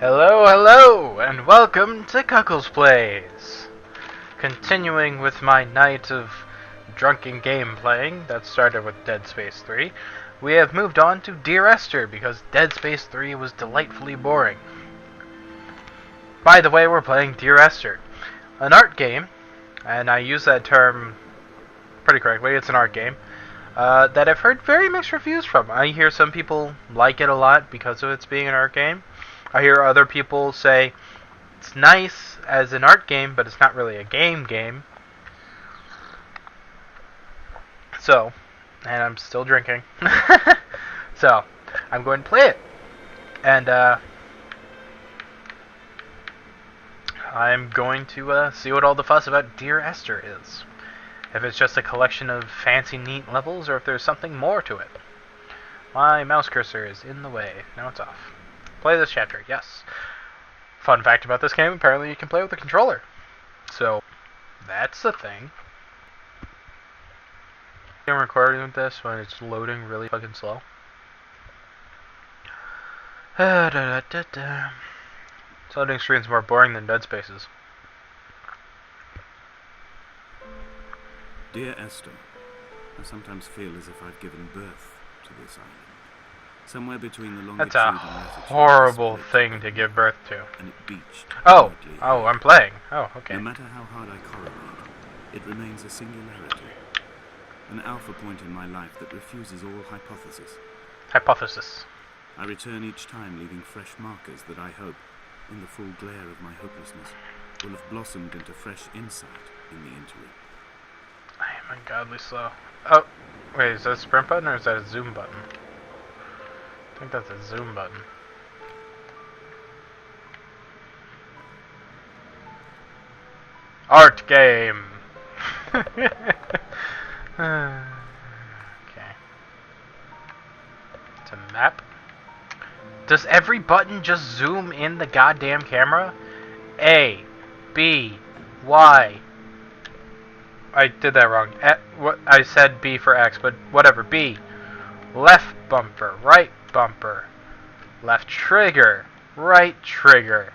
Hello, hello, and welcome to Kuckles Plays. Continuing with my night of drunken game playing that started with Dead Space 3, we have moved on to Dear Esther because Dead Space 3 was delightfully boring. By the way, we're playing Dear Esther, an art game, and I use that term pretty correctly, it's an art game, that I've heard very mixed reviews from. I hear some people like it a lot because of its being an art game. I hear other people say it's nice as an art game, but it's not really a game. So, and I'm still drinking. So, I'm going to play it. And, I'm going to see what all the fuss about Dear Esther is. If it's just a collection of fancy, neat levels, or if there's something more to it. My mouse cursor is in the way. Now it's off. Play this chapter, yes. Fun fact about this game, apparently you can play with a controller. So, that's the thing. I'm recording with this when it's loading really fucking slow. This loading screen's more boring than Dead Space's. Dear Esther, I sometimes feel as if I've given birth to this island. Somewhere between the longitude That's a and latitude horrible thing to give birth to. and it beached. Oh, I'm playing. Oh, okay. No matter how hard I correlate, it remains a singularity. An alpha point in my life that refuses all hypothesis. Hypothesis. I return each time leaving fresh markers that I hope, in the full glare of my hopelessness, will have blossomed into fresh insight in the interim. I am ungodly slow. Oh, wait, is that a sprint button or is that a zoom button? I think that's a zoom button. Art game! Okay. It's a map. Does every button just zoom in the goddamn camera? A, B, Y. I did that wrong. I said B for X, but whatever. B. Left bumper, right bumper, left trigger, right trigger.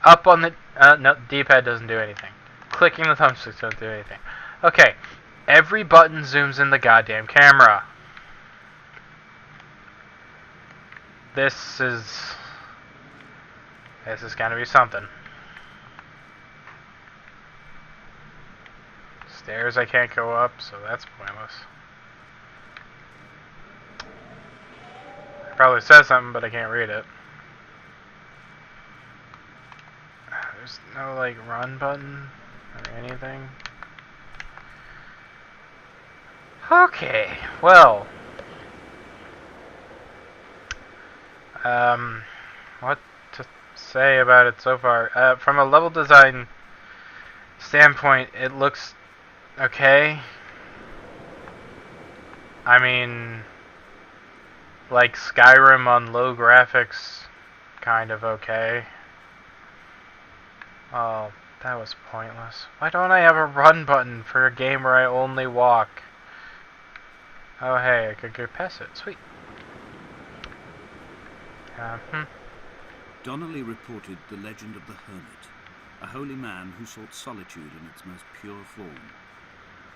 Up on the... no, D-pad doesn't do anything. Clicking the thumbsticks doesn't do anything. Okay. Every button zooms in the goddamn camera. This is gonna be something. Stairs I can't go up, so that's pointless. It probably says something, but I can't read it. There's no, like, run button or anything. Okay, well. What to say about it so far? From a level design standpoint, it looks okay. I mean, like Skyrim on low graphics, kind of okay. Oh, that was pointless. Why don't I have a run button for a game where I only walk? Oh hey, I could go past it. Sweet. Donnelly reported the legend of the hermit, a holy man who sought solitude in its most pure form.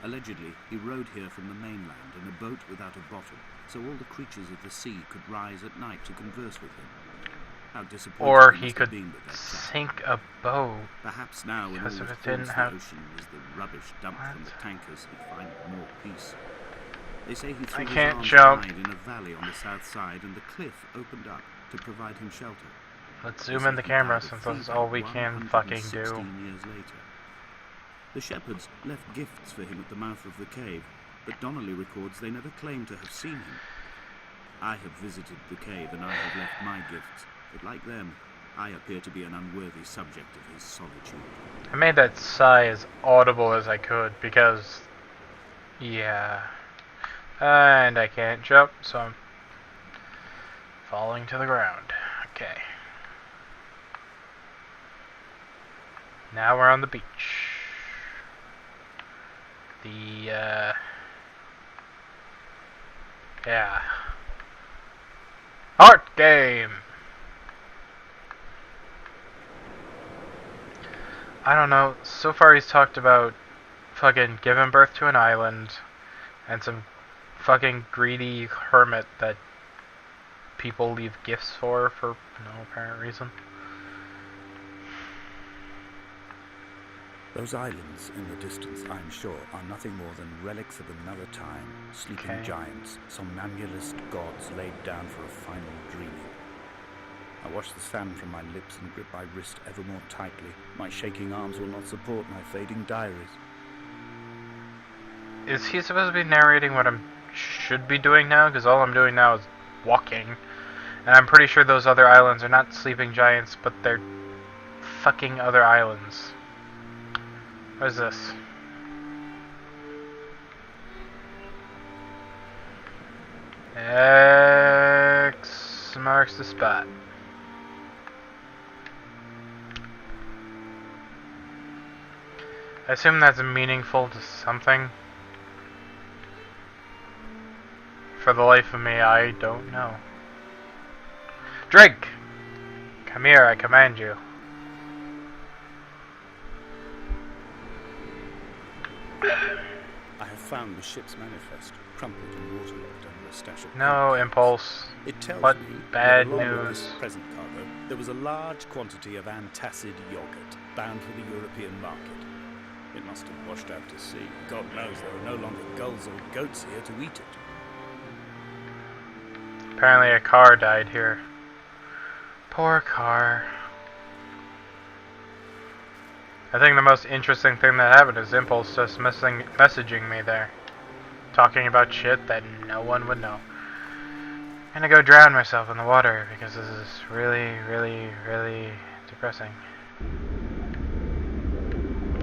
Allegedly, he rode here from the mainland in a boat without a bottom, so all the creatures of the sea could rise at night to converse with him. How disappointing or he he must could have been with that chap. sink a boat. Perhaps now, when all because if that it didn't fills the have... ocean is the rubbish dumped from the What? tankers, he'd find more peace. They say he I threw his can't arms jump. wide in a valley on the south side, and the cliff opened up to provide him shelter. Let's They zoom say in the he camera died of since that's fever all we can fucking do. 116 years later. The shepherds left gifts for him at the mouth of the cave, but Donnelly records they never claimed to have seen him. I have visited the cave and I have left my gifts, but like them, I appear to be an unworthy subject of his solitude. I made that sigh as audible as I could because... yeah. And I can't jump, so I'm falling to the ground. Okay. Now we're on the beach. Yeah. Art game! I don't know. So far he's talked about fucking giving birth to an island and some fucking greedy hermit that people leave gifts for no apparent reason. Those islands in the distance, I'm sure, are nothing more than relics of another time. Sleeping giants, somnambulist gods laid down for a final dreaming. I wash the sand from my lips and grip my wrist ever more tightly. My shaking arms will not support my fading diaries. Is he supposed to be narrating what I should be doing now? Because all I'm doing now is walking. And I'm pretty sure those other islands are not sleeping giants, but they're fucking other islands. What is this? X marks the spot. I assume that's meaningful to something. For the life of me, I don't know. Drink! Come here, I command you. I have found the ship's manifest, crumpled and waterlogged under a stash of No impulse. It tells What me bad that along with news. this present cargo, there was a large quantity of antacid yogurt bound for the European market. It must have washed out to sea. God knows there are no longer gulls or goats here to eat it. Apparently a car died here. Poor car. I think the most interesting thing that happened is Impulse just messaging me there. Talking about shit that no one would know. I'm gonna go drown myself in the water because this is really, really, really depressing.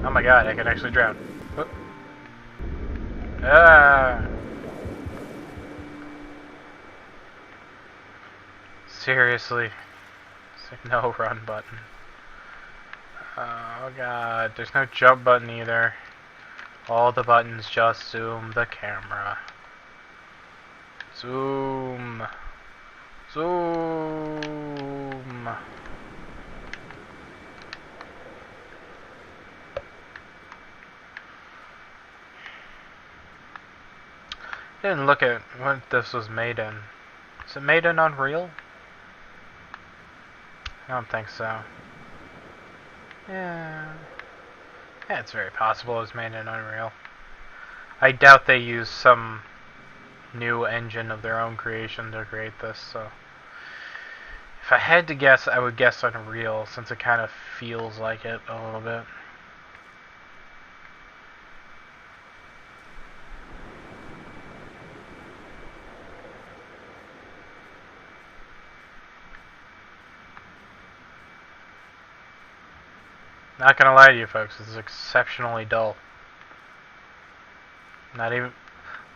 Oh my god, I can actually drown. Whoop. Ah! Seriously. There's no run button. Oh god, there's no jump button either. All the buttons just zoom the camera. Zoom. Zoom. Didn't look at what this was made in. Is it made in Unreal? I don't think so. Yeah, it's very possible it was made in Unreal. I doubt they used some new engine of their own creation to create this, so... If I had to guess, I would guess Unreal, since it kind of feels like it a little bit. Not gonna lie to you folks, this is exceptionally dull. Not even...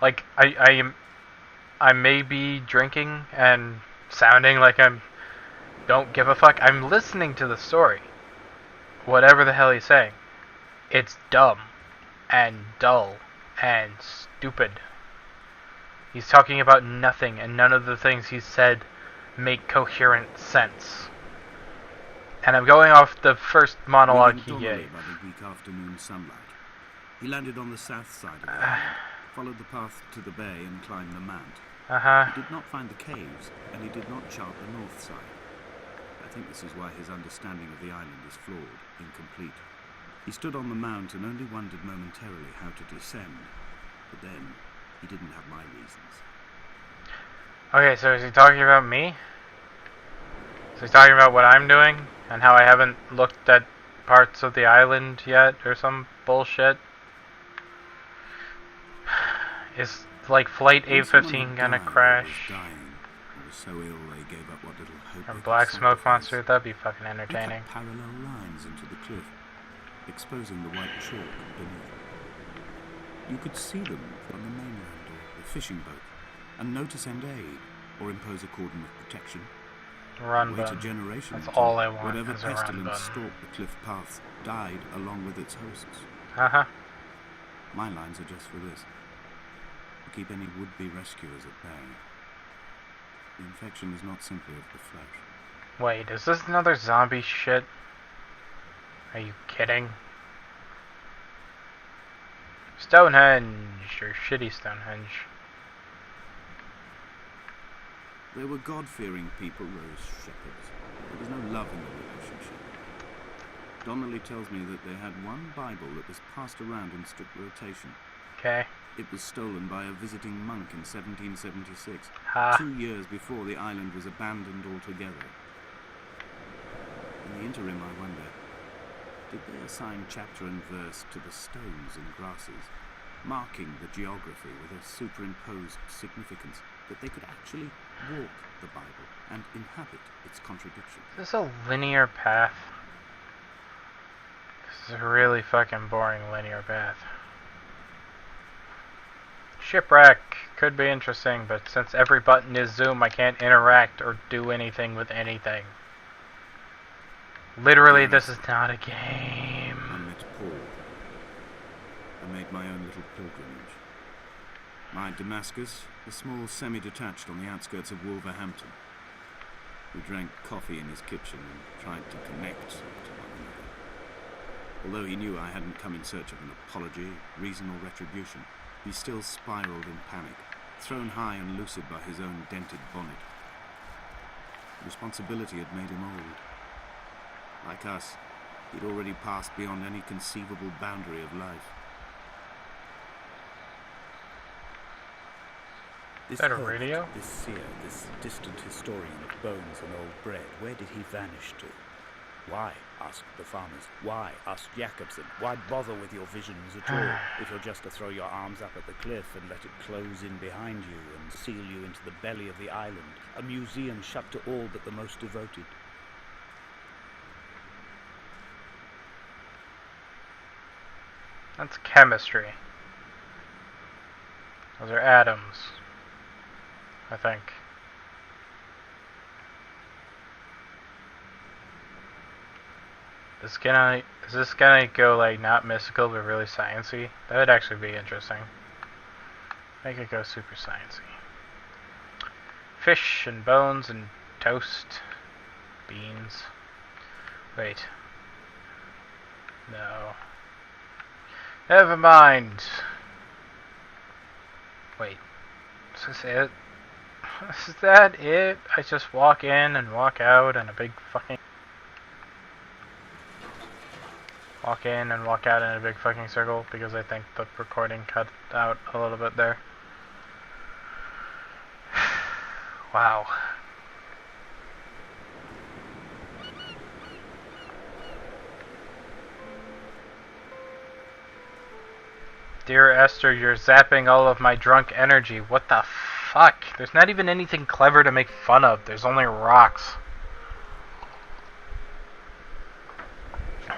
Like, I may be drinking and sounding like I'm... Don't give a fuck. I'm listening to the story. Whatever the hell he's saying. It's dumb. And dull. And stupid. He's talking about nothing, and none of the things he said make coherent sense. And I'm going off the first monologue he gave. By the weak afternoon sunlight. He landed on the south side of the island, followed the path to the bay and climbed the mount. He did not find the caves, and he did not chart the north side. I think this is why his understanding of the island is flawed, incomplete. He stood on the mount and only wondered momentarily how to descend. But then, he didn't have my reasons. Okay, so is he talking about me? Is he talking about what I'm doing? And how I haven't looked at parts of the island yet, or some bullshit? Is, like, Flight 815 gonna crash? So ill they gave up what little hope From they Black could Smoke sacrifice. Monster, that'd be fucking entertaining. He cut parallel lines into the cliff, exposing the white chalk beneath. You could see them from the mainland or the fishing boat, and notice and aid, or impose a cordon of protection. Run Wait a button. generation That's until all I want whatever is a run pestilence button. stalked the cliff paths died along with its hosts. My lines are just for this. To keep any would-be rescuers at bay. The infection is not simply of the flesh. Wait, is this another zombie shit? Are you kidding? Stonehenge, or shitty Stonehenge. They were God-fearing people, those shepherds. There was no love in the relationship. Donnelly tells me that they had one Bible that was passed around in strict rotation. Okay. It was stolen by a visiting monk in 1776, Ha. 2 years before the island was abandoned altogether. In the interim, I wonder, did they assign chapter and verse to the stones and grasses, marking the geography with a superimposed significance that they could actually walk the Bible and inhabit its contradictions? Is this a linear path? This is a really fucking boring linear path. Shipwreck could be interesting, but since every button is zoom, I can't interact or do anything with anything. Literally, this is not a game. I met Paul. I made my own little pilgrimage. My Damascus, a small semi-detached on the outskirts of Wolverhampton. We drank coffee in his kitchen and tried to connect to one another. Although he knew I hadn't come in search of an apology, reason or retribution, he still spiraled in panic, thrown high and lucid by his own dented bonnet. Responsibility had made him old. Like us, he'd already passed beyond any conceivable boundary of life. This Is that a poet, radio? This seer, this distant historian of bones and old bread, where did he vanish to? Why? Asked the farmers. Why? Asked Jacobson. Why bother with your visions at all if you're just to throw your arms up at the cliff and let it close in behind you and seal you into the belly of the island, a museum shut to all but the most devoted? That's chemistry. Those are atoms, I think. Is this gonna go like not mystical but really sciencey? That would actually be interesting. Make it go super sciencey. Fish and bones and toast. Beans. Wait. No. Never mind. Wait. Is this it? Is that it? I just walk in and walk out in a big fucking... Walk in and walk out in a big fucking circle because I think the recording cut out a little bit there. Wow. Dear Esther, you're zapping all of my drunk energy. What the fuck? There's not even anything clever to make fun of. There's only rocks.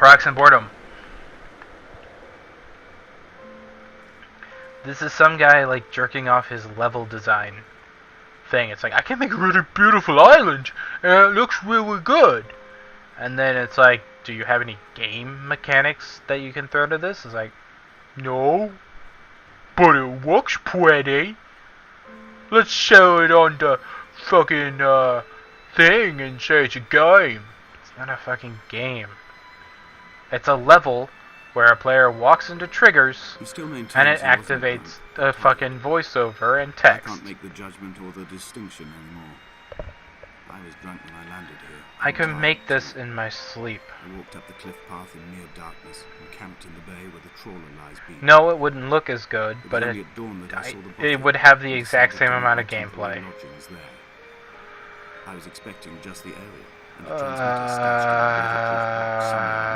Rocks and boredom. This is some guy like jerking off his level design thing. It's like, I can make a really beautiful island and it looks really good. And then it's like, do you have any game mechanics that you can throw to this? It's like, no, but it looks pretty. Let's show it on the fucking thing and say it's a game. It's not a fucking game. It's a level where a player walks into triggers and it activates the fucking voiceover and I text. can't make the judgment or the distinction anymore. I was drunk when I landed here. I can make this in my sleep. I walked up the cliff path in near darkness and camped in the bay where the trawler lies beached. No, it wouldn't look as good, It was but only at dawn that I saw the body it would have the and exact decided same to amount make of temporary gameplay. lodgings there. I was expecting just the area and a transmitter stashed in a bit of a cliff somewhere.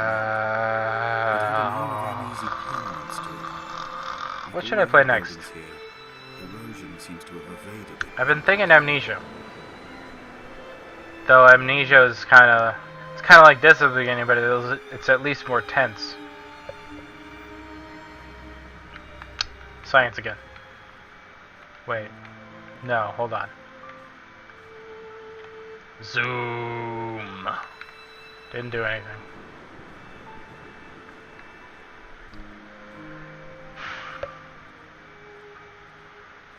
It had an air of uneasy permanence to it. What Like should all I play other next? buildings here, erosion seems to have evaded it. I've been thinking Amnesia. Though Amnesia is kind of like this at the beginning, but it's at least more tense. Science again. Wait. No, hold on. Zoom. Didn't do anything.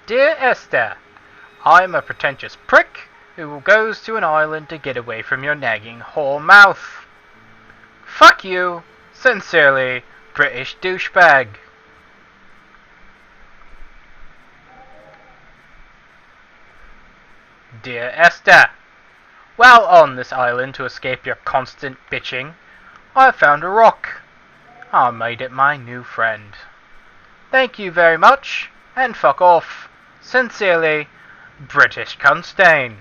Dear Esther, I'm a pretentious prick who goes to an island to get away from your nagging whore mouth. Fuck you. Sincerely, British douchebag. Dear Esther, while on this island to escape your constant bitching, I found a rock. I made it my new friend. Thank you very much, and fuck off. Sincerely, British Cunstain.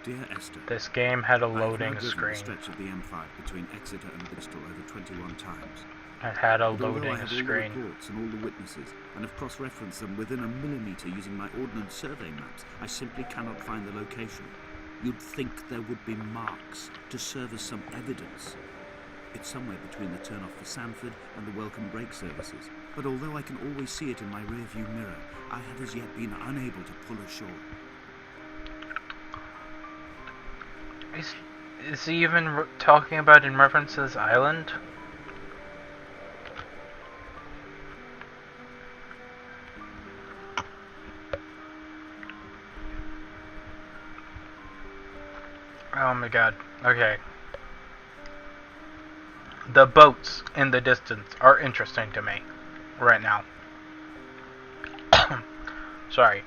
Dear Esther, This game had a I have now loading driven the screen. stretch of the M5 between Exeter and Bristol over 21 times. It had a And although I loading have all the screen. reports and all the witnesses, and have cross-referenced them within a millimetre using my Ordnance Survey maps, I simply cannot find the location. You'd think there would be marks to serve as some evidence. It's somewhere between the turn-off for Sanford and the welcome brake services. But although I can always see it in my rear-view mirror, I have as yet been unable to pull ashore. Is he even talking about in reference to this island? Oh my god. Okay. The boats in the distance are interesting to me right now. Sorry.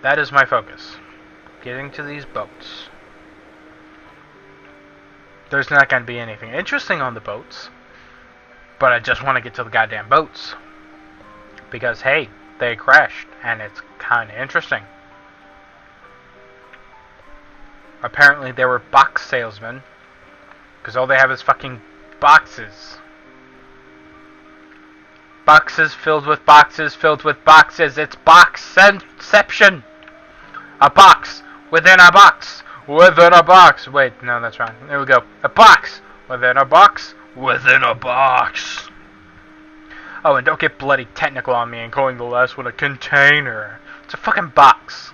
That is my focus. Getting to these boats. There's not going to be anything interesting on the boats, but I just want to get to the goddamn boats. Because, hey, they crashed, and it's kind of interesting. Apparently they were box salesmen, because all they have is fucking boxes. Boxes filled with boxes filled with boxes. It's boxception. A box within a box. Within a box. Wait, no, that's wrong. There we go. A box within a box within a box. Oh, and don't get bloody technical on me and calling the last one a container. It's a fucking box.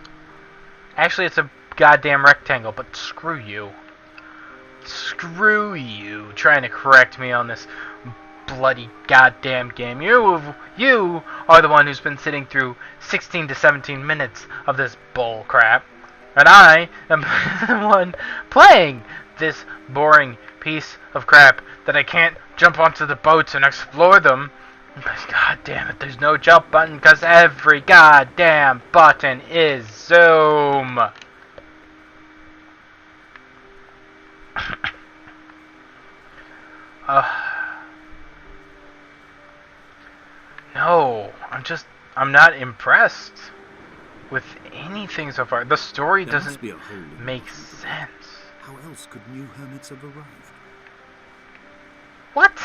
Actually, it's a goddamn rectangle, but screw you. Screw you trying to correct me on this bloody goddamn game. You are the one who's been sitting through 16 to 17 minutes of this bull crap. And I am the one playing this boring piece of crap that I can't jump onto the boats and explore them. But god damn it, there's no jump button because every goddamn button is zoom. No, I'm not impressed with anything so far. The story There doesn't must be a hole in the make bottom of the boat. sense. How else could new hermits have arrived? What?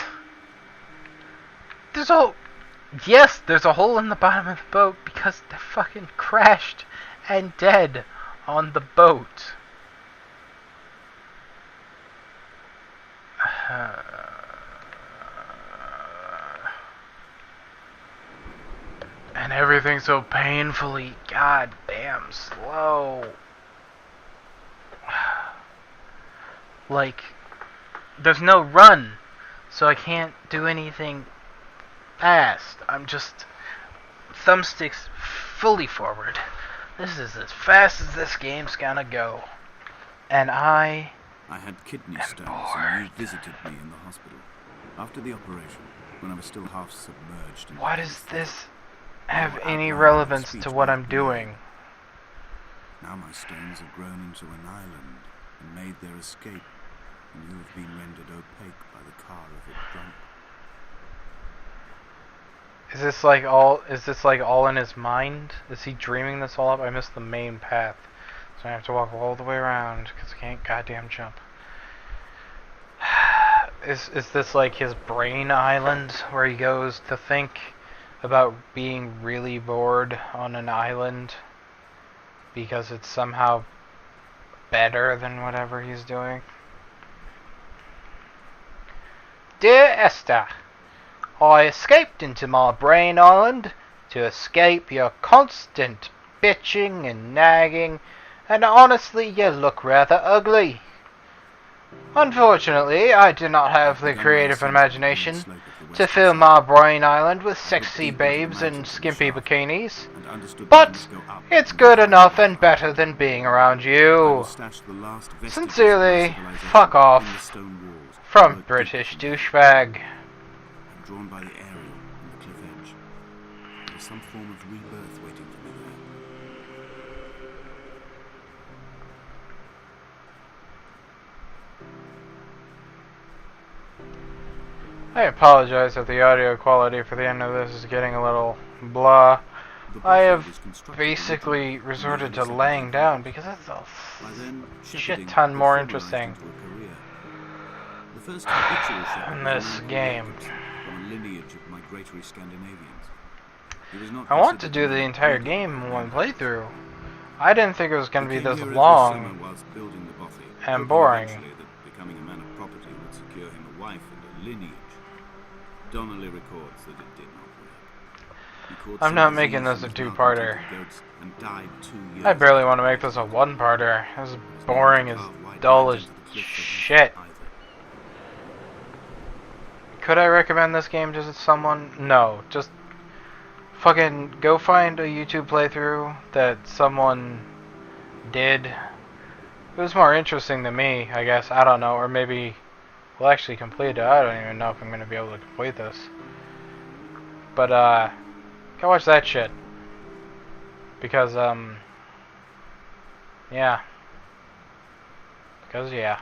There's a hole in the bottom of the boat because they fucking crashed and dead on the boat. And everything's so painfully goddamn slow. Like, there's no run, so I can't do anything fast. I'm just thumbsticks fully forward. This is as fast as this game's gonna go. And I had kidney am stones bored. and you visited me in the hospital. After the operation, when I was still half submerged in Why the does death, this have your any outline of relevance speech to what made I'm me doing? ill. Now my stones have grown into an island and made their escape, and you have been rendered opaque by the car of a drunk. Is this like all in his mind? Is he dreaming this all up? I missed the main path, so I have to walk all the way around because I can't goddamn jump. Is this like his brain island where he goes to think about being really bored on an island because it's somehow better than whatever he's doing? Dear Esther, I escaped into my brain island to escape your constant bitching and nagging, and honestly you look rather ugly. Unfortunately, I did not have the creative imagination to fill my brain island with sexy babes in skimpy bikinis, but it's good enough and better than being around you. Sincerely, fuck off. From British douchebag. Drawn by the aerial and the cliff edge. There was some form of rebirth waiting for me there. I apologize if the audio quality for the end of this is getting a little blah. I have basically resorted to laying down because it's a shit ton more interesting in this game. From a lineage of migratory Scandinavians. I want to do the entire game in one playthrough. I didn't think it was going to be this long and boring. Becoming a man of property would secure him a wife and a lineage. Donnelly records that it did not work. I'm not making this a two-parter. I barely want to make this a one-parter. This is boring as dull as shit. Could I recommend this game to someone? No, just fucking go find a YouTube playthrough that someone did. It was more interesting than me, I guess. I don't know, or maybe we'll actually complete it. I don't even know if I'm gonna be able to complete this. But go watch that shit. Because yeah. Because yeah.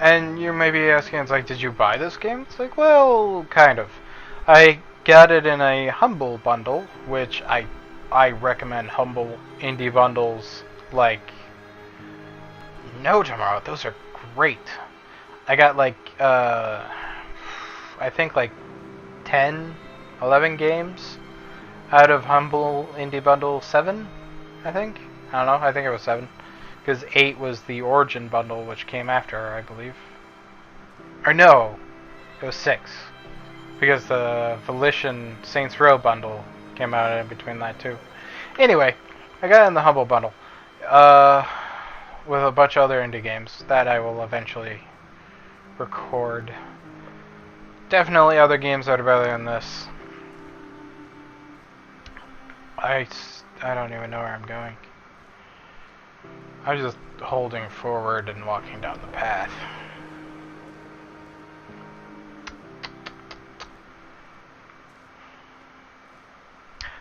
And you may be asking, it's like, did you buy this game? It's like, well, kind of. I got it in a Humble bundle, which I recommend Humble indie bundles like no tomorrow. Those are great. I got like, I think like 10, 11 games out of Humble indie bundle 7, I think. I don't know, I think it was 7. Because 8 was the Origin bundle, which came after, I believe. Or no, it was 6. Because the Volition Saints Row bundle came out in between that too. Anyway, I got it in the Humble bundle. With a bunch of other indie games that I will eventually record. Definitely other games that are better than this. I don't even know where I'm going. I'm just holding forward and walking down the path.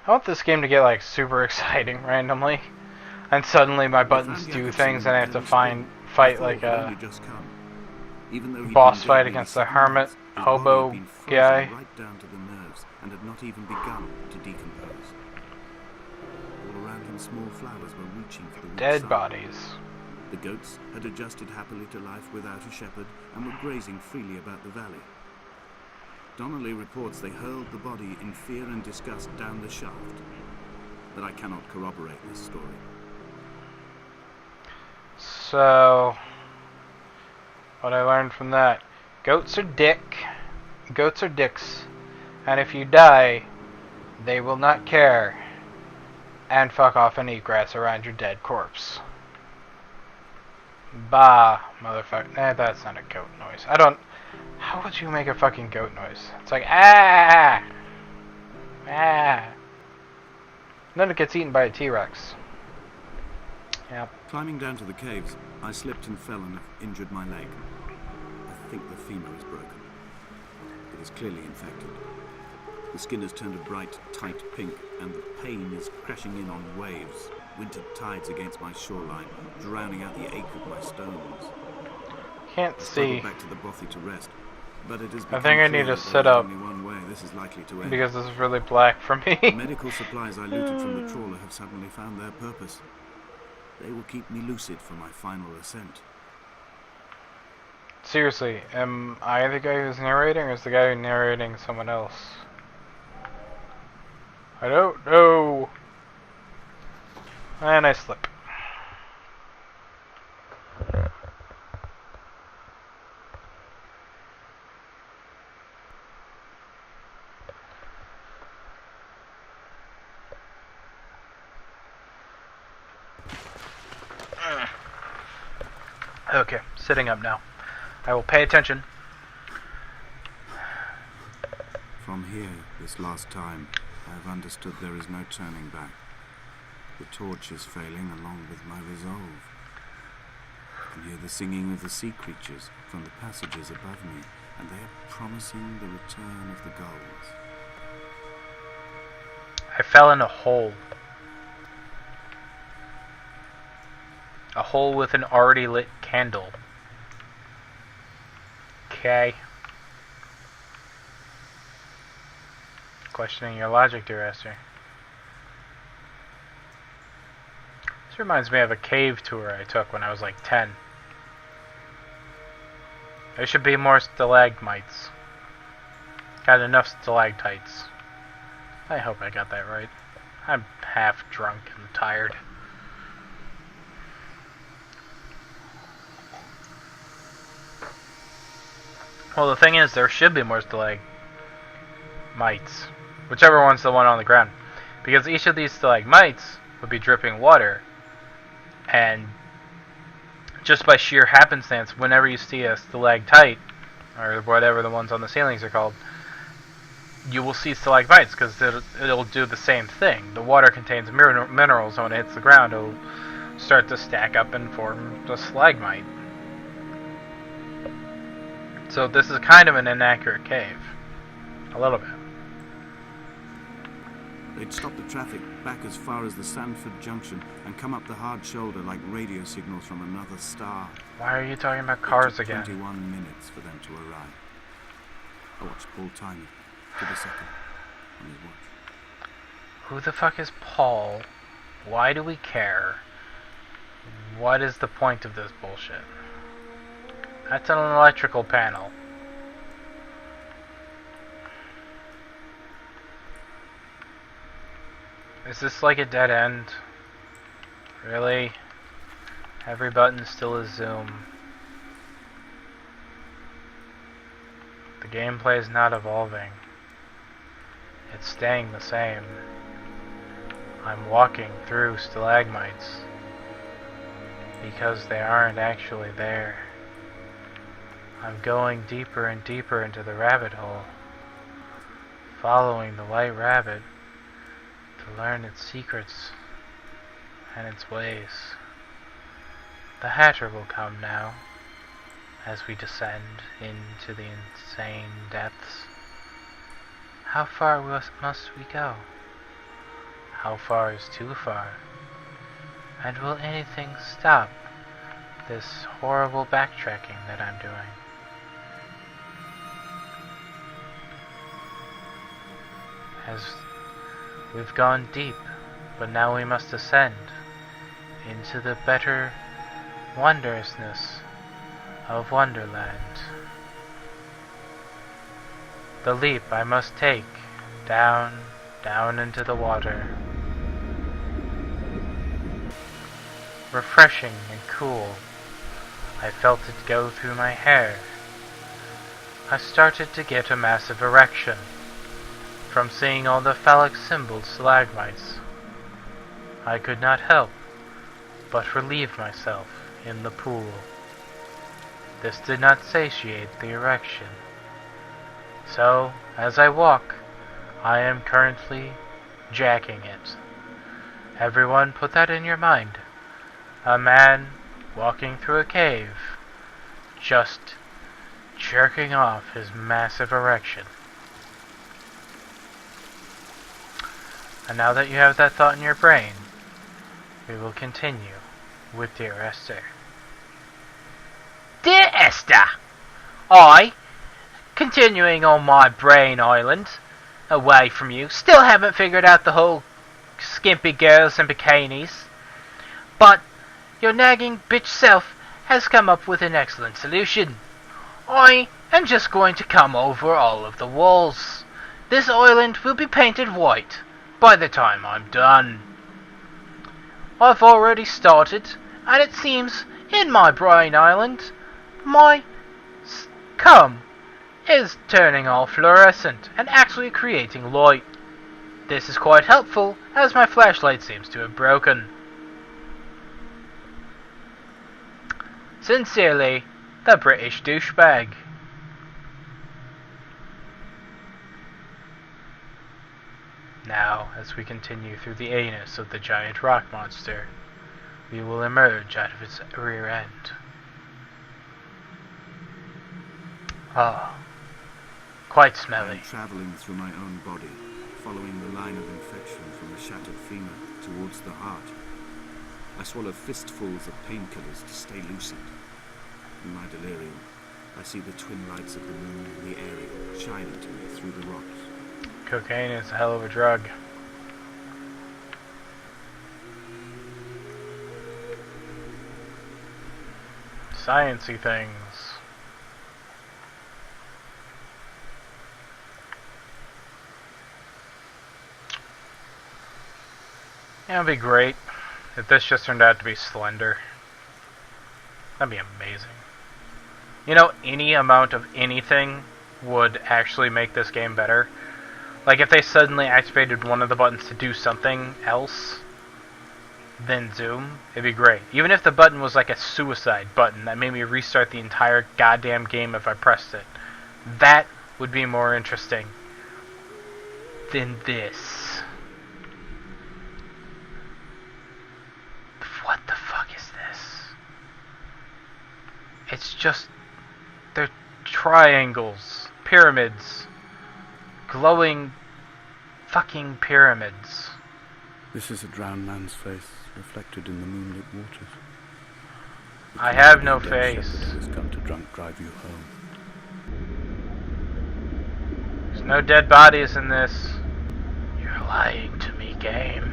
I want this game to get like super exciting randomly, and suddenly my buttons do things and I have to fight like a boss fight against the hermit hobo guy. Right down to the nerves and had not even begun to decompose. All around him, small flowers were reaching for the weak Dead side. bodies. The goats had adjusted happily to life without a shepherd and were grazing freely about the valley. Donnelly reports they hurled the body in fear and disgust down the shaft, but I cannot corroborate this story. So, what I learned from that: goats are dicks, and if you die, they will not care, and fuck off and eat grass around your dead corpse. Bah, motherfucker. That's not a goat noise. How would you make a fucking goat noise? It's like, ah! Ah! And then it gets eaten by a T-Rex. Yep. Climbing down to the caves, I slipped and fell and injured my leg. I think the femur is broken. It is clearly infected. The skin has turned a bright, tight pink, and the pain is crashing in on waves, winter tides against my shoreline, drowning out the ache of my stones. Can't see. Back to the bothy to rest, but it is. I think I need to sit up only one way this is likely to end. because this is really black for me. The medical supplies I looted from the trawler have suddenly found their purpose. They will keep me lucid for my final ascent. Seriously, am I the guy who's narrating, or is the guy narrating someone else? I don't know. And I slip. Okay, sitting up now. I will pay attention. From here, this last time, I have understood there is no turning back. The torch is failing along with my resolve. I can hear the singing of the sea creatures from the passages above me, and they are promising the return of the gulls. I fell in a hole. A hole with an already lit candle. Okay. Questioning your logic, dear Esther. This reminds me of a cave tour I took when I was like 10. There should be more stalagmites. Got enough stalactites. I hope I got that right. I'm half drunk and tired. Well, the thing is, there should be more stalagmites. Whichever one's the one on the ground. Because each of these stalagmites would be dripping water. And just by sheer happenstance, whenever you see a stalactite, or whatever the ones on the ceilings are called, you will see stalagmites, because it'll do the same thing. The water contains minerals, and when it hits the ground, it'll start to stack up and form the stalagmite. So this is kind of an inaccurate cave. A little bit. They'd stop the traffic back as far as the Sanford Junction and come up the hard shoulder like radio signals from another star. Why are you talking about cars It took again? 21 minutes for them to arrive. I watched Paul time it to the second on his watch. Who the fuck is Paul? Why do we care? What is the point of this bullshit? That's an electrical panel. Is this like a dead end? Really? Every button still is zoom. The gameplay is not evolving. It's staying the same. I'm walking through stalagmites because they aren't actually there. I'm going deeper and deeper into the rabbit hole, following the white rabbit to learn its secrets and its ways. The Hatter will come now, as we descend into the insane depths. How far must we go? How far is too far? And will anything stop this horrible backtracking that I'm doing? As we've gone deep, but now we must ascend into the better wondrousness of Wonderland. The leap I must take, down, down into the water. Refreshing and cool, I felt it go through my hair. I started to get a massive erection from seeing all the phallic symbols stalagmites. I could not help but relieve myself in the pool. This did not satiate the erection. So, as I walk, I am currently jacking it. Everyone put that in your mind. A man walking through a cave, just jerking off his massive erection. And now that you have that thought in your brain, we will continue with Dear Esther. Dear Esther, I, continuing on my brain island, away from you, still haven't figured out the whole skimpy girls and bikinis, but your nagging bitch self has come up with an excellent solution. I am just going to come over all of the walls. This island will be painted white by the time I'm done. I've already started, and it seems in my brain island, my cum is turning all fluorescent and actually creating light. This is quite helpful, as my flashlight seems to have broken. Sincerely, the British douchebag. Now, as we continue through the anus of the giant rock monster, we will emerge out of its rear end. Ah, quite smelly. I'm travelling through my own body, following the line of infection from the shattered femur towards the heart. I swallow fistfuls of painkillers to stay lucid. In my delirium, I see the twin lights of the moon and the Ariel shining to me through the rocks. Cocaine is a hell of a drug. Sciencey things. Yeah, it'd be great if this just turned out to be Slender. That'd be amazing. You know, any amount of anything would actually make this game better. Like if they suddenly activated one of the buttons to do something else than zoom, it'd be great. Even if the button was like a suicide button that made me restart the entire goddamn game if I pressed it. That would be more interesting than this. What the fuck is this? It's just... they're triangles. Pyramids. Glowing fucking pyramids. This is a drowned man's face, reflected in the moonlit waters. I have no The face. shepherd has come to drunk drive you home. There's no dead bodies in this. You're lying to me, game.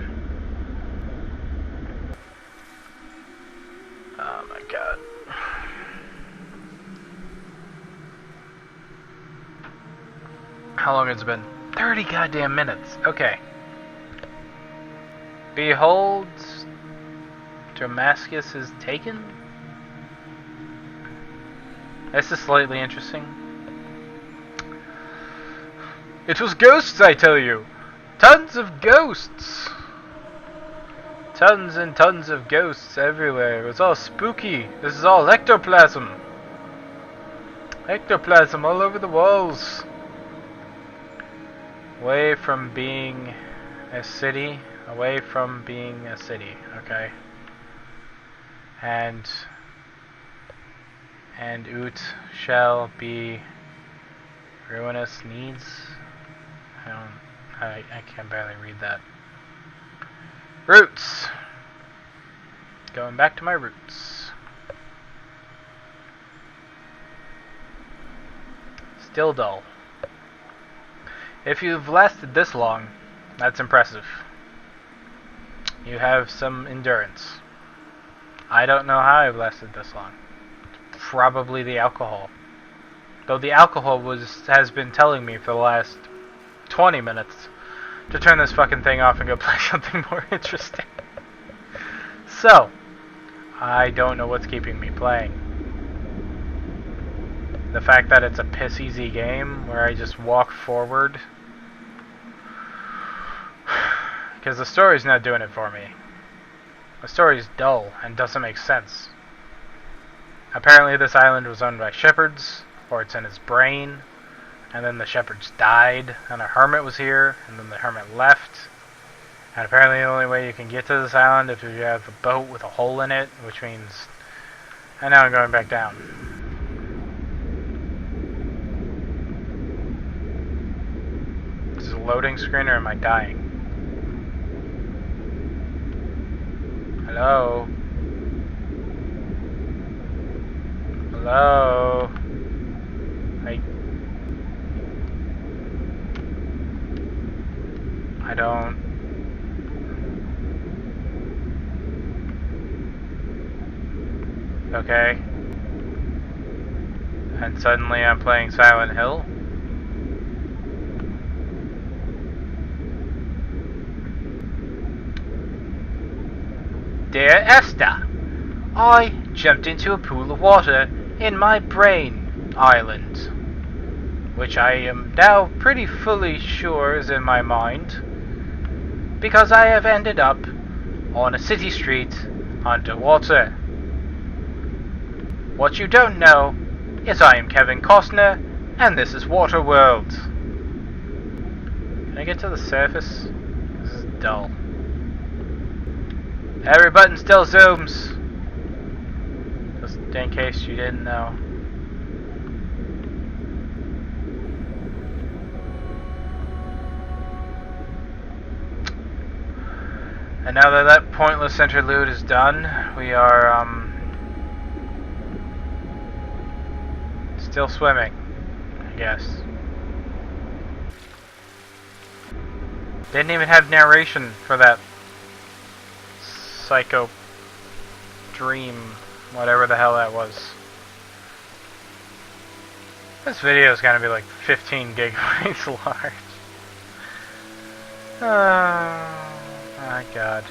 Oh my god. How long has it been? 30 goddamn minutes. Okay. Behold, Damascus is taken? This is slightly interesting. It was ghosts, I tell you! Tons of ghosts! Tons and tons of ghosts everywhere. It was all spooky. This is all ectoplasm. Ectoplasm all over the walls. Away from being a city. Away from being a city. Okay. And Oot shall be ruinous needs. I can barely read that. Roots. Going back to my roots. Still dull. If you've lasted this long, that's impressive. You have some endurance. I don't know how I've lasted this long. Probably the alcohol. Though the alcohol has been telling me for the last 20 minutes to turn this fucking thing off and go play something more interesting. So, I don't know what's keeping me playing. The fact that it's a piss easy game where I just walk forward. Because the story's not doing it for me. The story's dull and doesn't make sense. Apparently this island was owned by shepherds, or it's in his brain, and then the shepherds died, and a hermit was here, and then the hermit left. And apparently the only way you can get to this island is if you have a boat with a hole in it, which means... And now I'm going back down. Is this a loading screen or am I dying? Hello? Hello? I don't... Okay. And suddenly I'm playing Silent Hill? Dear Esther, I jumped into a pool of water in my brain island, which I am now pretty fully sure is in my mind, because I have ended up on a city street underwater. What you don't know is I am Kevin Costner, and this is Waterworld. Can I get to the surface? This is dull. Every button still zooms. Just in case you didn't know. And now that that pointless interlude is done, we are, still swimming, I guess. Didn't even have narration for that psycho dream, whatever the hell that was. This video is gonna be like 15 gigabytes large. Oh my god.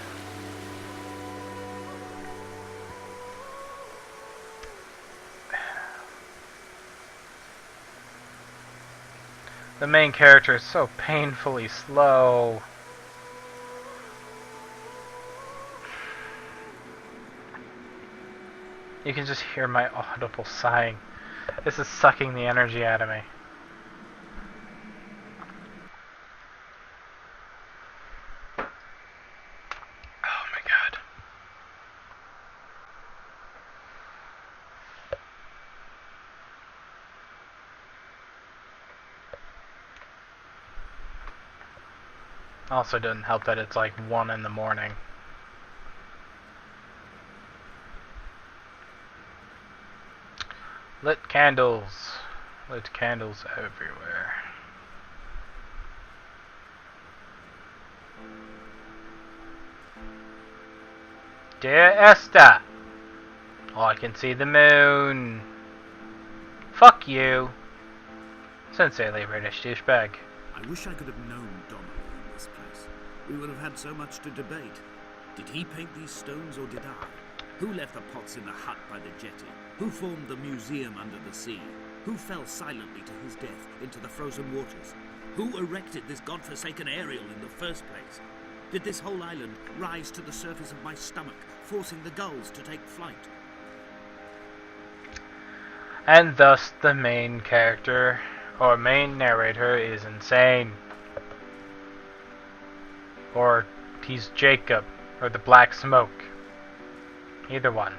The main character is so painfully slow. You can just hear my audible sighing. This is sucking the energy out of me. Oh my god. Also doesn't help that it's like 1 in the morning. Lit candles. Lit candles everywhere. Dear Esther! Oh, I can see the moon. Fuck you. Sincerely British douchebag. I wish I could have known Donnelly in this place. We would have had so much to debate. Did he paint these stones or did I? Who left the pots in the hut by the jetty? Who formed the museum under the sea? Who fell silently to his death into the frozen waters? Who erected this godforsaken aerial in the first place? Did this whole island rise to the surface of my stomach, forcing the gulls to take flight? And thus the main character, or main narrator, is insane. Or he's Jacob, or the Black Smoke. Either one.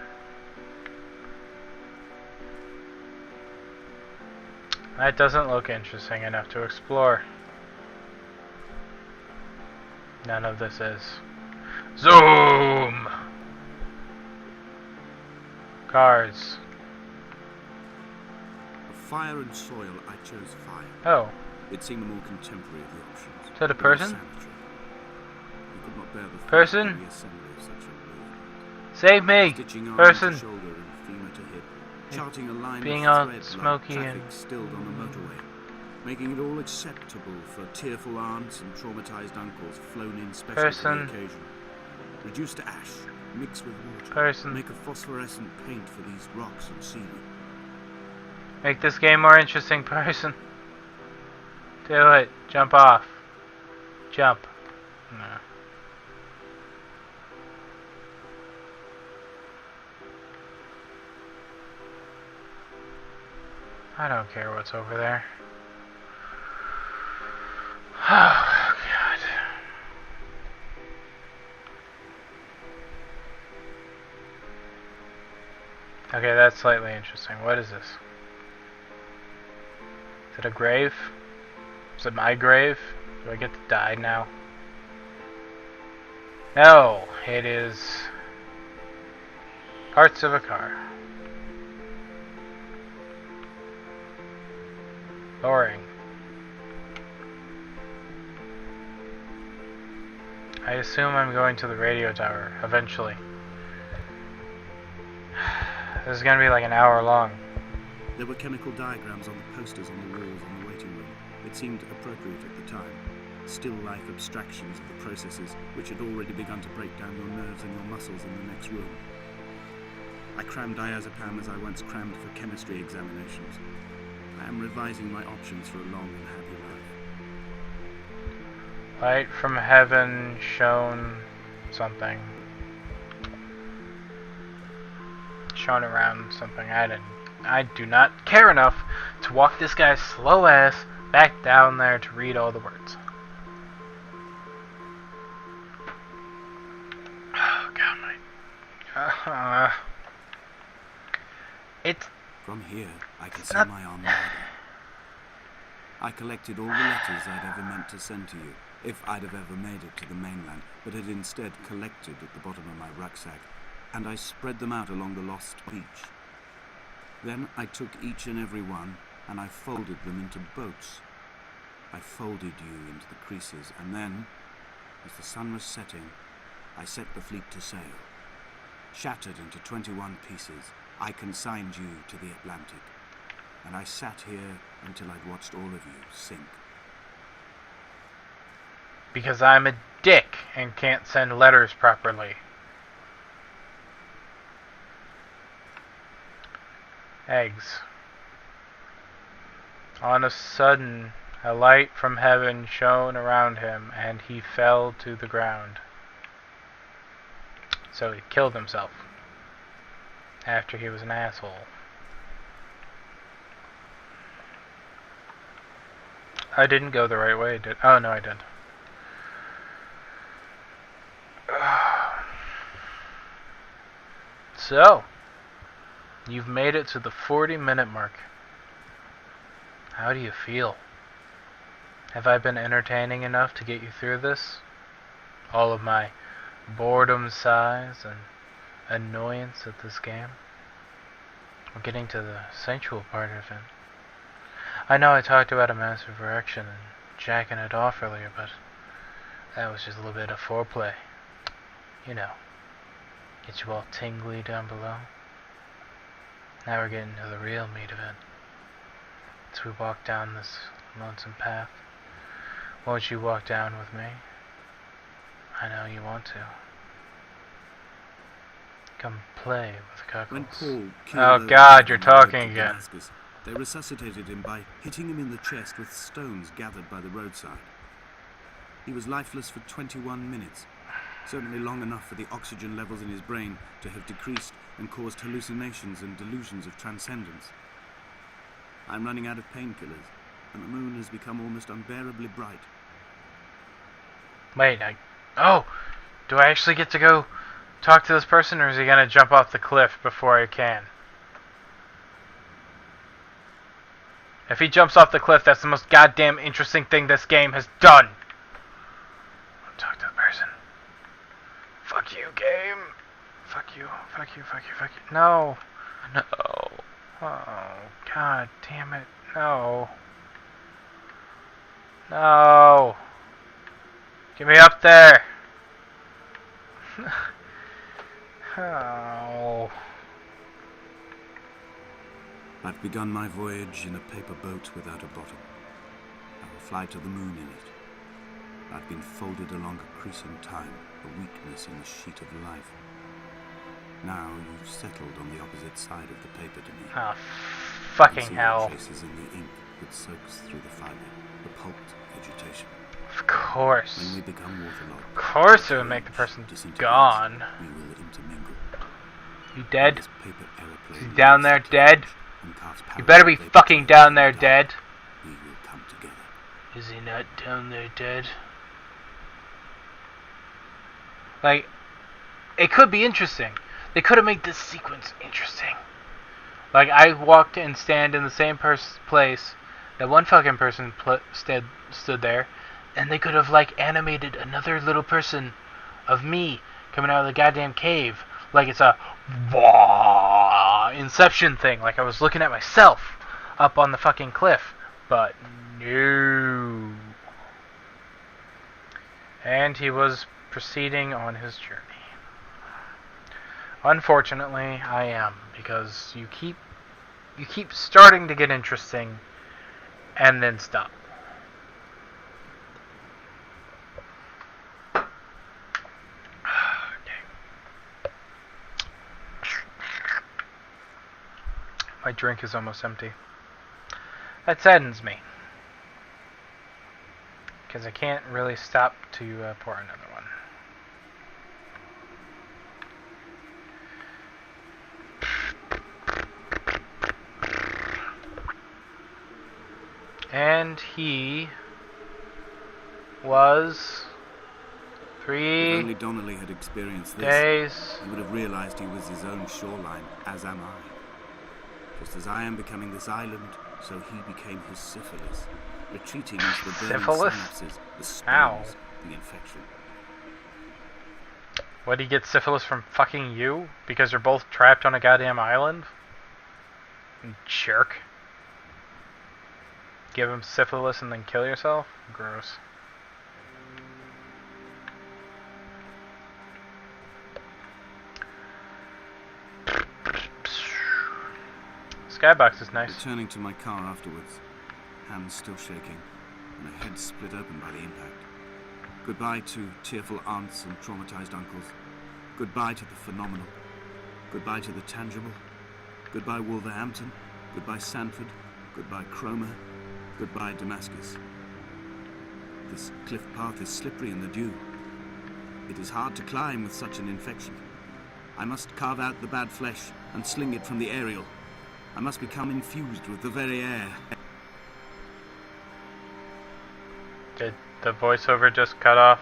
That doesn't look interesting enough to explore. None of this is. Zoom! Cars. For fire and soil, I chose fire. Oh. It seemed the more contemporary of the options. Is that a person? I could not bear the Person? the assembly of such a ruin. Save me! Stitching arm Person! to shoulder and femur to hip, charting a line Being of all thread smoky like traffic and- stilled on the motorway, making it all acceptable for tearful aunts and traumatized uncles flown in special Person. for the occasion. Reduce to ash, mix with water, Person. make a phosphorescent paint for these rocks and ceiling. Make this game more interesting, person. Do it. Jump off. Jump. No. I don't care what's over there. Oh, God. Okay, that's slightly interesting. What is this? Is it a grave? Is it my grave? Do I get to die now? No, it is parts of a car. Boring. I assume I'm going to the radio tower eventually. This is gonna be like an hour long. There were chemical diagrams on the posters on the walls in the waiting room. It seemed appropriate at the time. Still-life abstractions of the processes which had already begun to break down your nerves and your muscles in the next room. I crammed diazepam as I once crammed for chemistry examinations. I am revising my options for a long and happy life. Light from heaven shone something. shown around something. I do not care enough to walk this guy's slow ass back down there to read all the words. Oh god, it's From here, I can It's see not- my armada. I collected all the letters I'd ever meant to send to you, if I'd have ever made it to the mainland, but had instead collected at the bottom of my rucksack, and I spread them out along the lost beach. Then I took each and every one, and I folded them into boats. I folded you into the creases, and then, as the sun was setting, I set the fleet to sail. Shattered into 21 pieces, I consigned you to the Atlantic, and I sat here until I'd watched all of you sink. because I'm a dick and can't send letters properly. Eggs. On a sudden, a light from heaven shone around him, and he fell to the ground. So he killed himself after he was an asshole. I didn't go the right way, did? Oh, no, I did. So, you've made it to the 40-minute mark. How do you feel? Have I been entertaining enough to get you through this? All of my boredom sighs and annoyance at this game? We're getting to the sensual part of it. I know I talked about a massive erection and jacking it off earlier, but that was just a little bit of foreplay. You know, get you all tingly down below. Now we're getting to the real meat of it. As we walk down this lonesome path, won't you walk down with me? I know you want to. Come play with When Kuckles. Paul Oh killed God, Owen you're on the road talking to again. Damascus, they resuscitated him by hitting him in the chest with stones gathered by the roadside. He was lifeless for 21 minutes, certainly long enough for the oxygen levels in his brain to have decreased and caused hallucinations and delusions of transcendence. I'm running out of painkillers, and the moon has become almost unbearably bright. Wait, oh! Do I actually get to go talk to this person, or is he gonna jump off the cliff before I can? If he jumps off the cliff, that's the most goddamn interesting thing this game has done! I'll talk to the person. Fuck you, game! Fuck you, fuck you, fuck you, fuck you. No! No! Oh, god damn it. No. No! Get me up there! Oh. I've begun my voyage in a paper boat without a bottom. I will fly to the moon in it. I've been folded along a crease in time, a weakness in the sheet of life. Now you've settled on the opposite side of the paper to me. Oh, I fucking see hell. the traces in the ink that soaks through the fiber, the pulped vegetation. Of course. When we become waterlogged, Of course it would make the person disintegrates, gone. we will intermingle. You dead? This paper aeroplane Is he down there leaves the dead? cage and casts You better be powerful fucking vapor down there into the dead. dark. We will come together. Is he not down there dead? Like, it could be interesting. They could have made this sequence interesting. Like, I walked and stand in the same place that one fucking person stood there, and they could have, like, animated another little person of me coming out of the goddamn cave. Like it's a Inception thing. Like I was looking at myself up on the fucking cliff. But no. And he was proceeding on his journey. Unfortunately, I am, because you keep starting to get interesting and then stop. My drink is almost empty. That saddens me, because I can't really stop to pour another one. And he was If 3 only Donnelly had experienced this, days. he would have realized he was his own shoreline, as am I. Just as I am becoming this island, so he became his syphilis, retreating into the burning Syphilis? synapses, the Ow. spores, the infection. What, he get syphilis from fucking you? Because you're both trapped on a goddamn island? Jerk. Give him syphilis and then kill yourself? Gross. Skybox is nice. Returning to my car afterwards, hands still shaking, and a head split open by the impact. Goodbye to tearful aunts and traumatized uncles. Goodbye to the phenomenal. Goodbye to the tangible. Goodbye Wolverhampton. Goodbye Sanford. Goodbye Cromer. Goodbye Damascus. This cliff path is slippery in the dew. It is hard to climb with such an infection. I must carve out the bad flesh and sling it from the aerial. I must become infused with the very air. Did the voiceover just cut off?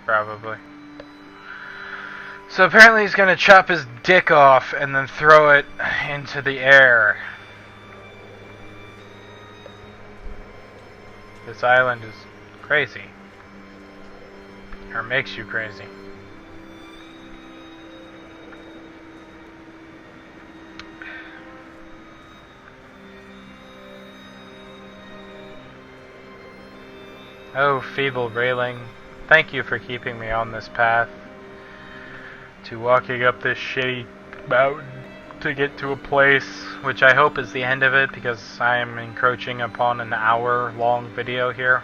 Probably. So apparently he's gonna chop his dick off and then throw it into the air. This island is crazy. Or makes you crazy. Oh, feeble railing, thank you for keeping me on this path to walking up this shitty mountain to get to a place which I hope is the end of it, because I am encroaching upon an hour-long video here.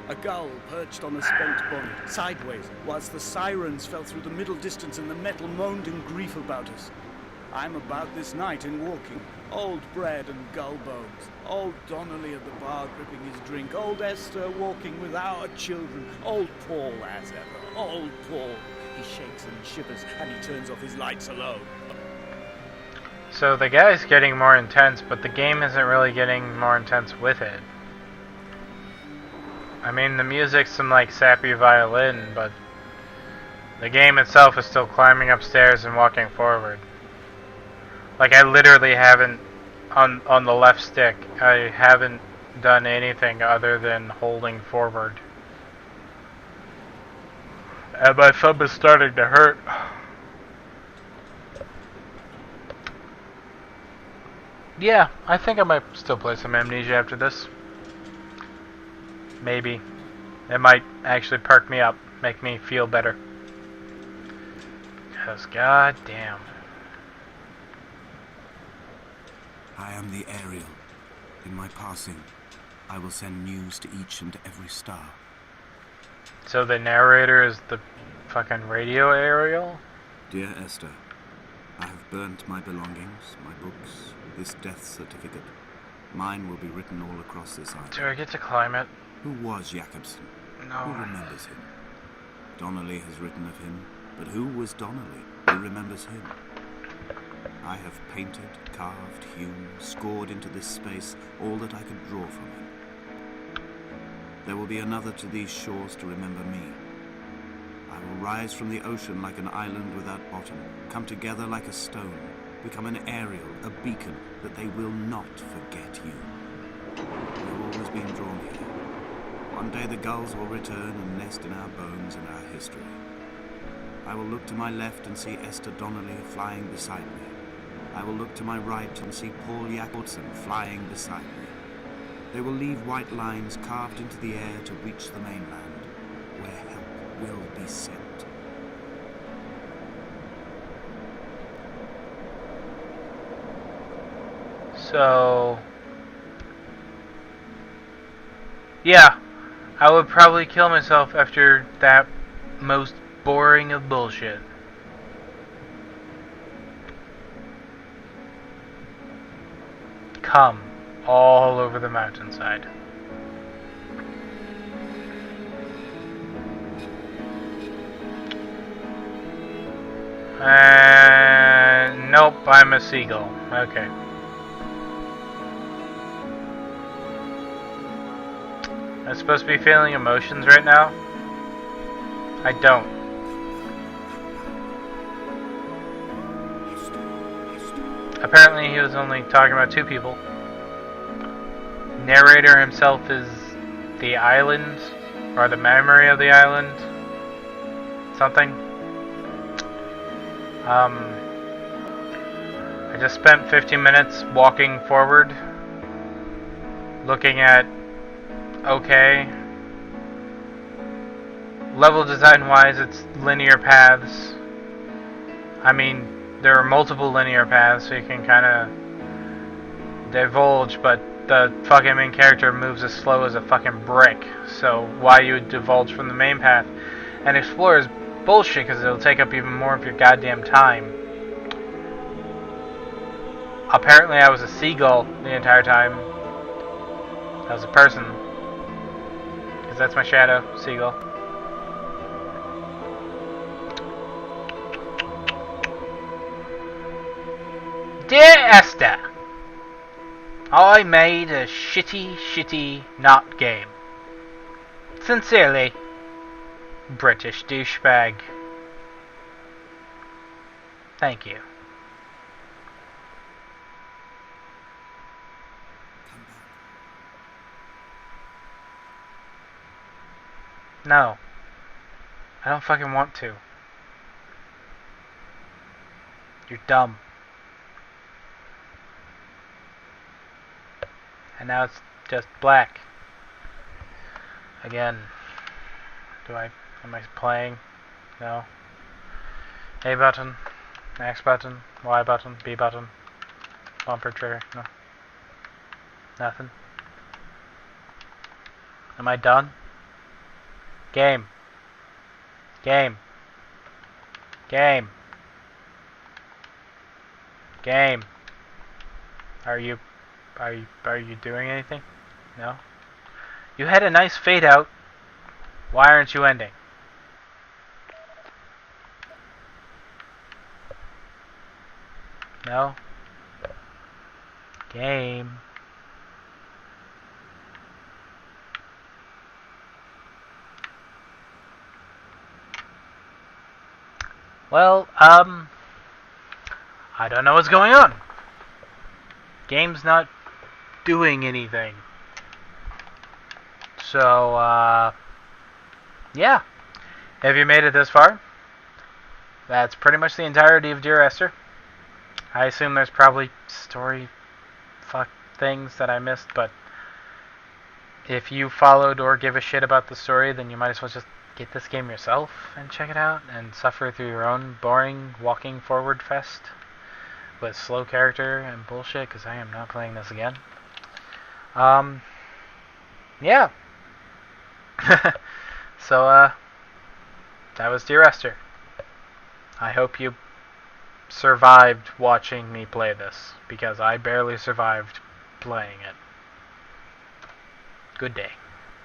A gull perched on a spent bonnet, sideways, whilst the sirens fell through the middle distance and the metal moaned in grief about us. I'm about this night in walking. Old bread and gull bones. Old Donnelly at the bar gripping his drink. Old Esther walking with our children. Old Paul as ever. Old Paul. He shakes and shivers and he turns off his lights alone. So the guy's getting more intense, but the game isn't really getting more intense with it. I mean, the music's some like sappy violin, but the game itself is still climbing upstairs and walking forward. Like, I literally haven't, on the left stick, I haven't done anything other than holding forward. And my thumb is starting to hurt. Yeah, I think I might still play some Amnesia after this. Maybe. It might actually perk me up, make me feel better. Because, goddamn. I am the Ariel. In my passing, I will send news to each and every star. So the narrator is the fucking radio Ariel? Dear Esther, I have burnt my belongings, my books, this death certificate. Mine will be written all across this island. Do I get to climb it? Who was Jakobsen? No. Who remembers him? Donnelly has written of him, but who was Donnelly? Who remembers him? I have painted, carved, hewn, scored into this space all that I could draw from him. There will be another to these shores to remember me. I will rise from the ocean like an island without bottom, come together like a stone, become an Ariel, a beacon, that they will not forget you. You have always been drawn here. One day the gulls will return and nest in our bones and our history. I will look to my left and see Esther Donnelly flying beside me. I will look to my right and see Paul Jakobsen flying beside me. They will leave white lines carved into the air to reach the mainland, where help will be sent. So... yeah, I would probably kill myself after that most boring of bullshit. Come all over the mountainside. Nope, I'm a seagull. Okay. I'm supposed to be feeling emotions right now. I don't. Apparently he was only talking about two people. Narrator himself is the island, or the memory of the island. Something. I just spent 15 minutes walking forward, looking at okay. Level design wise, it's linear paths. I mean, there are multiple linear paths, so you can kind of divulge, but the fucking main character moves as slow as a fucking brick, so why you would divulge from the main path and explore is bullshit, because it'll take up even more of your goddamn time. Apparently I was a seagull the entire time. I was a person, because that's my shadow, seagull. Dear Esther, I made a shitty not game. Sincerely, British douchebag. Thank you. No. I don't fucking want to. You're dumb. And now it's just black. Again. Am I playing? No. A button, X button, Y button, B button, bumper trigger, no. Nothing. Am I done? Game. Game. Game. Game. Are you doing anything? No? You had a nice fade out. Why aren't you ending? No? Game. Well, I don't know what's going on. Game's not doing anything. So, yeah. Have you made it this far? That's pretty much the entirety of Dear Esther. I assume there's probably story fuck things that I missed, but if you followed or give a shit about the story, then you might as well just get this game yourself and check it out and suffer through your own boring walking forward fest with slow character and bullshit, because I am not playing this again. Yeah. So, that was Dear Esther. I hope you survived watching me play this, because I barely survived playing it. Good day.